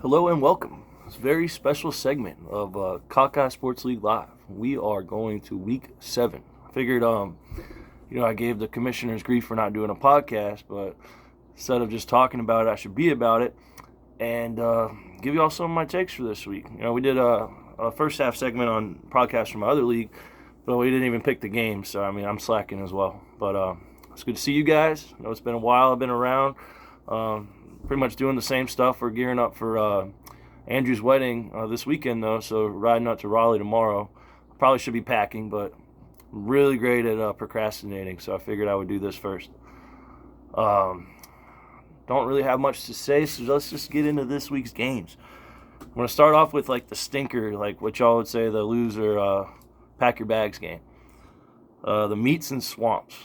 Hello and welcome. It's a very special segment of Cockeye Sports League Live. We are going to week 7. I figured, I gave the commissioners grief for not doing a podcast, but instead of just talking about it, I should be about it and give you all some of my takes for this week. We did a first half segment on podcasts from my other league, but we didn't even pick the game, so I'm slacking as well. But it's good to see you guys. I know it's been a while. I've been around. Pretty much doing the same stuff. We're gearing up for Andrew's wedding this weekend, though, so riding out to Raleigh tomorrow. Probably should be packing, but I'm really great at procrastinating, so I figured I would do this first. Don't really have much to say, so let's just get into this week's games. I'm going to start off with, the stinker, what y'all would say, the loser pack your bags game. The meats and swamps.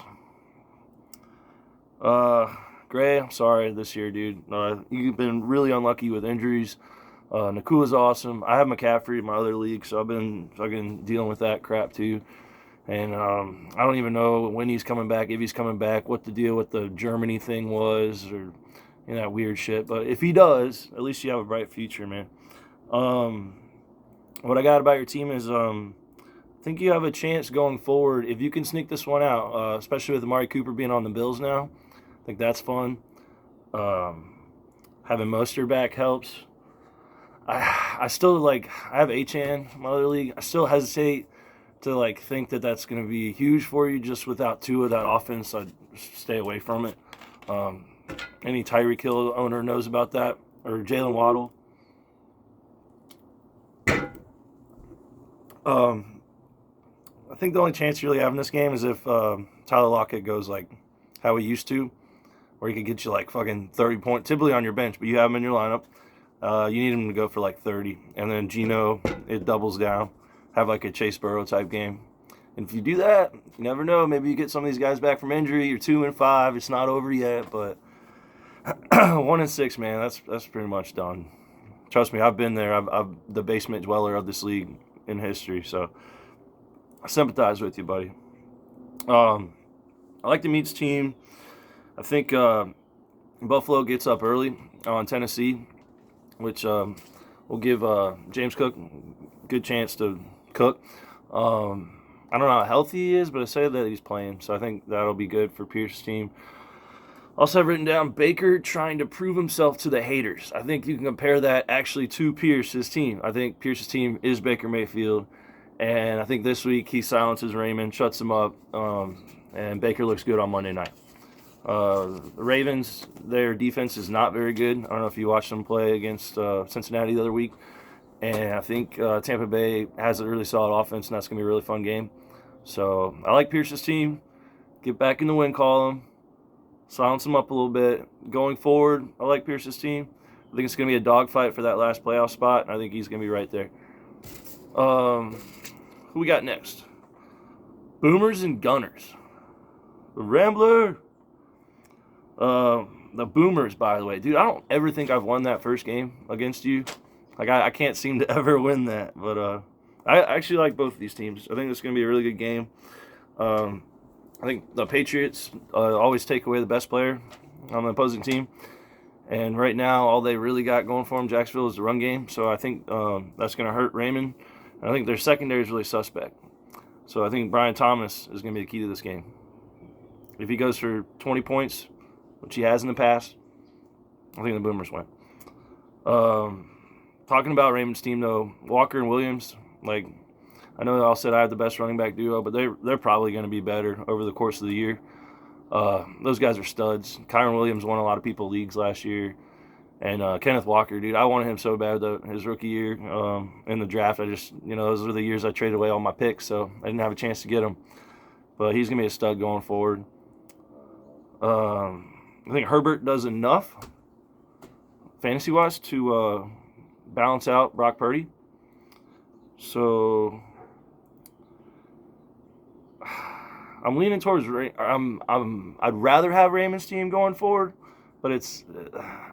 Gray, I'm sorry this year, dude. You've been really unlucky with injuries. Nakula's awesome. I have McCaffrey in my other league, so I've been fucking dealing with that crap too. And I don't even know when he's coming back, if he's coming back, what the deal with the Germany thing was, or that weird shit. But if he does, at least you have a bright future, man. What I got about your team is I think you have a chance going forward if you can sneak this one out, especially with Amari Cooper being on the Bills now. I think that's fun. Having Mostert back helps. I still I have Achane in my other league. I still hesitate to think that that's going to be huge for you just without Tua, that offense. I'd stay away from it. Any Tyreek Hill owner knows about that, or Jalen Waddle. I think the only chance you really have in this game is if Tyler Lockett goes how he used to, where he could get you fucking 30 points, typically on your bench, but you have him in your lineup. You need him to go for 30. And then Geno, it doubles down. Have a Chase Burrow type game. And if you do that, you never know. Maybe you get some of these guys back from injury. You're 2-5. It's not over yet, but 1-6, man. That's pretty much done. Trust me, I've been there. I'm the basement dweller of this league in history, so I sympathize with you, buddy. I like the meats team. I think Buffalo gets up early on Tennessee, which will give James Cook a good chance to cook. I don't know how healthy he is, but I say that he's playing, so I think that'll be good for Pierce's team. Also, I've written down Baker trying to prove himself to the haters. I think you can compare that actually to Pierce's team. I think Pierce's team is Baker Mayfield, and I think this week he silences Raymond, shuts him up, and Baker looks good on Monday night. The Ravens, their defense is not very good. I don't know if you watched them play against Cincinnati the other week. And I think Tampa Bay has a really solid offense, and that's going to be a really fun game. So I like Pierce's team. Get back in the win column. Silence them up a little bit. Going forward, I like Pierce's team. I think it's going to be a dogfight for that last playoff spot, and I think he's going to be right there. Who we got next? Boomers and Gunners. The Rambler. The Boomers, by the way. Dude, I don't ever think I've won that first game against you. I can't seem to ever win that. But I actually like both of these teams. I think it's going to be a really good game. I think the Patriots always take away the best player on the opposing team. And right now, all they really got going for them, Jacksonville, is the run game. So I think that's going to hurt Raymond. And I think their secondary is really suspect. So I think Brian Thomas is going to be the key to this game. If he goes for 20 points, which he has in the past, I think the Boomers win. Talking about Raymond's team, though, Walker and Williams, I know y'all said I have the best running back duo, but they're probably going to be better over the course of the year. Those guys are studs. Kyron Williams won a lot of people leagues last year. And Kenneth Walker, dude, I wanted him so bad his rookie year in the draft. I just, those were the years I traded away all my picks, so I didn't have a chance to get him. But he's going to be a stud going forward. I think Herbert does enough fantasy-wise to balance out Brock Purdy. So I'm leaning towards I'd rather have Raymond's team going forward, but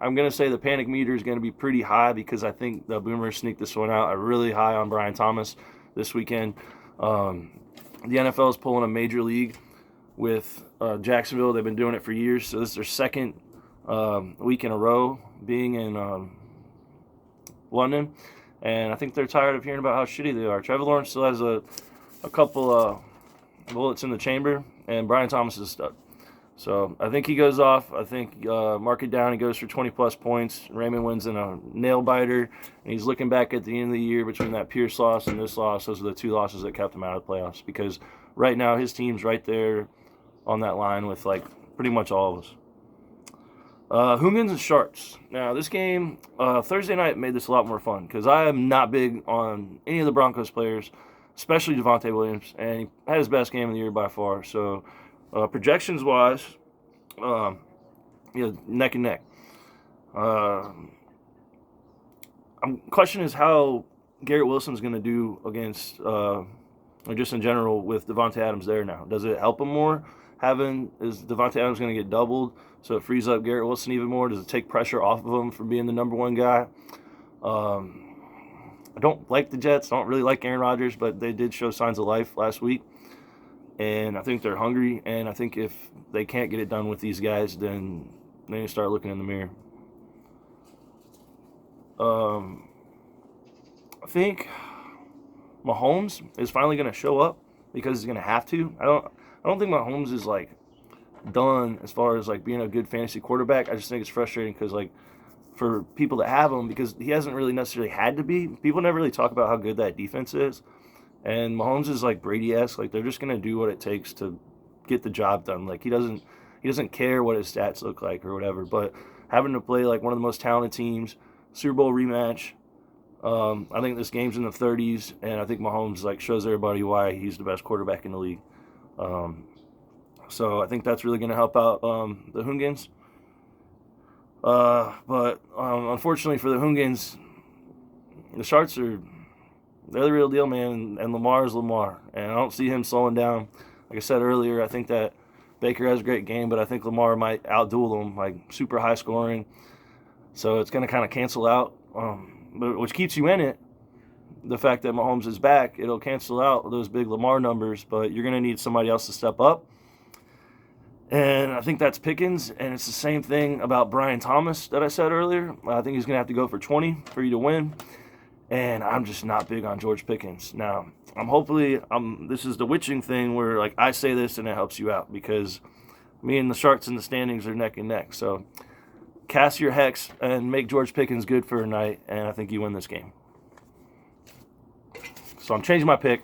I'm going to say the panic meter is going to be pretty high because I think the Boomers sneak this one out. I'm really high on Brian Thomas this weekend. The NFL is pulling a major league with Jacksonville. They've been doing it for years, so this is their second week in a row being in London, and I think they're tired of hearing about how shitty they are. Trevor Lawrence still has a couple bullets in the chamber, and Brian Thomas is a stud. So I think he goes off. I think mark it down. He goes for 20-plus points. Raymond wins in a nail-biter, and he's looking back at the end of the year between that Pierce loss and this loss. Those are the two losses that kept him out of the playoffs, because right now his team's right there on that line with, like, pretty much all of us. Hoongans and Sharks. Now, this game, Thursday night made this a lot more fun, because I am not big on any of the Broncos players, especially Devontae Williams, and he had his best game of the year by far. So, projections-wise, neck and neck. Question is how Garrett Wilson's going to do against, or just in general, with Devontae Adams there now. Does it help him more? Is Devontae Adams going to get doubled, so it frees up Garrett Wilson even more? Does it take pressure off of him from being the number one guy? I don't like the Jets. I don't really like Aaron Rodgers, but they did show signs of life last week. And I think they're hungry. And I think if they can't get it done with these guys, then they need to start looking in the mirror. I think Mahomes is finally going to show up, because he's going to have to. I don't think Mahomes is, like, done as far as, like, being a good fantasy quarterback. I just think it's frustrating because, like, for people that have him, because he hasn't really necessarily had to be. People never really talk about how good that defense is. And Mahomes is like Brady-esque. Like, they're just going to do what it takes to get the job done. Like, he doesn't care what his stats look like or whatever. But having to play, like, one of the most talented teams, Super Bowl rematch, I think this game's in the 30s, and I think Mahomes, like, shows everybody why he's the best quarterback in the league. So I think that's really going to help out the Hoongans. But unfortunately for the Hoongans, the Sharks they're the real deal, man, and Lamar is Lamar, and I don't see him slowing down. Like I said earlier, I think that Baker has a great game, but I think Lamar might outduel him, like, super high scoring. So it's going to kind of cancel out, but which keeps you in it. The fact that Mahomes is back, it'll cancel out those big Lamar numbers, but you're going to need somebody else to step up. And I think that's Pickens, and it's the same thing about Brian Thomas that I said earlier. I think he's going to have to go for 20 for you to win, and I'm just not big on George Pickens. Now, this is the witching thing where, like, I say this and it helps you out, because me and the Sharks in the standings are neck and neck. So cast your hex and make George Pickens good for a night, and I think you win this game. So I'm changing my pick.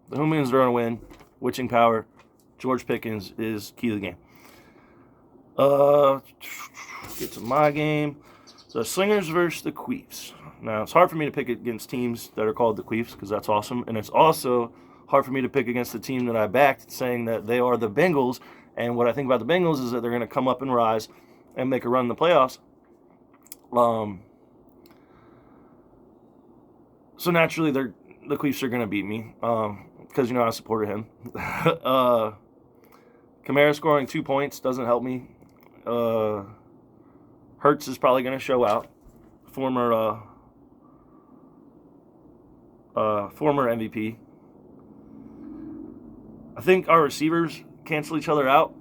The Hoongans are going to win. Witching power. George Pickens is key to the game. Get to my game. The Slingers versus the Queefs. Now, it's hard for me to pick against teams that are called the Queefs, because that's awesome. And it's also hard for me to pick against the team that I backed, saying that they are the Bengals. And what I think about the Bengals is that they're going to come up and rise and make a run in the playoffs. So naturally, the Queefs are going to beat me, because, I supported him. Kamara scoring 2 points doesn't help me. Hurts is probably going to show out. Former MVP. I think our receivers cancel each other out.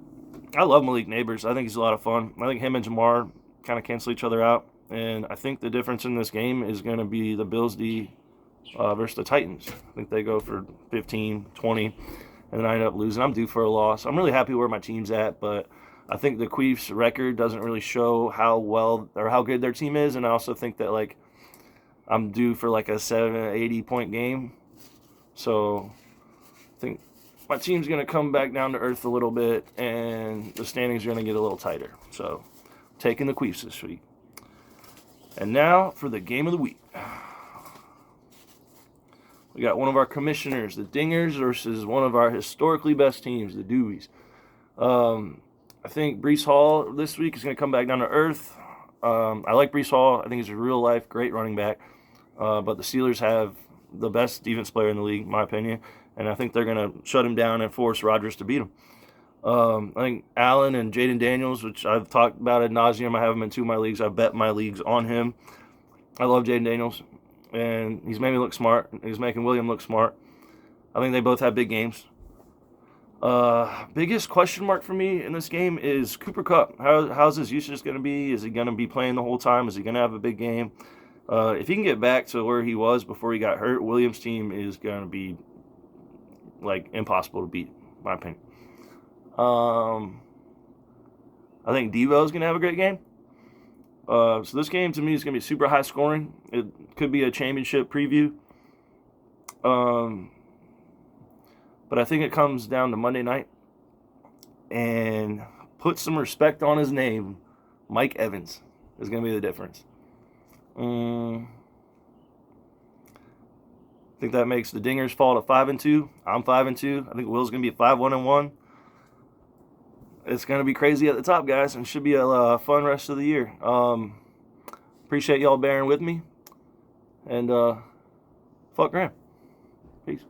I love Malik Neighbors. I think he's a lot of fun. I think him and Jamar kind of cancel each other out. And I think the difference in this game is going to be the Bills D versus the Titans. I think they go for 15, 20, and then I end up losing. I'm due for a loss. I'm really happy where my team's at, but I think the Queefs' record doesn't really show how well or how good their team is, and I also think that, like, I'm due for, like, a 80-point game. So I think my team's going to come back down to earth a little bit, and the standings are going to get a little tighter. So taking the Queefs this week. And now for the game of the week. We got one of our commissioners, the Dingers, versus one of our historically best teams, the Deweys. I think Breece Hall this week is going to come back down to earth. I like Breece Hall. I think he's a real-life great running back. But the Steelers have the best defense player in the league, in my opinion. And I think they're going to shut him down and force Rodgers to beat him. I think Allen and Jaden Daniels, which I've talked about ad nauseum, I have him in 2 of my leagues. I've bet my leagues on him. I love Jaden Daniels. And he's made me look smart. He's making William look smart. I think they both have big games. Biggest question mark for me in this game is Cooper Kupp. How's his usage going to be? Is he going to be playing the whole time? Is he going to have a big game? If he can get back to where he was before he got hurt, Williams' team is going to be like impossible to beat, in my opinion. I think Devo's going to have a great game. So this game to me is going to be super high scoring. It could be a championship preview. But I think it comes down to Monday night. And put some respect on his name. Mike Evans is going to be the difference. I think that makes the Dingers fall to 5-2. I'm 5-2. I think Will's going to be 5-1-1. It's going to be crazy at the top, guys, and should be a fun rest of the year. Appreciate y'all bearing with me. And fuck Graham. Peace.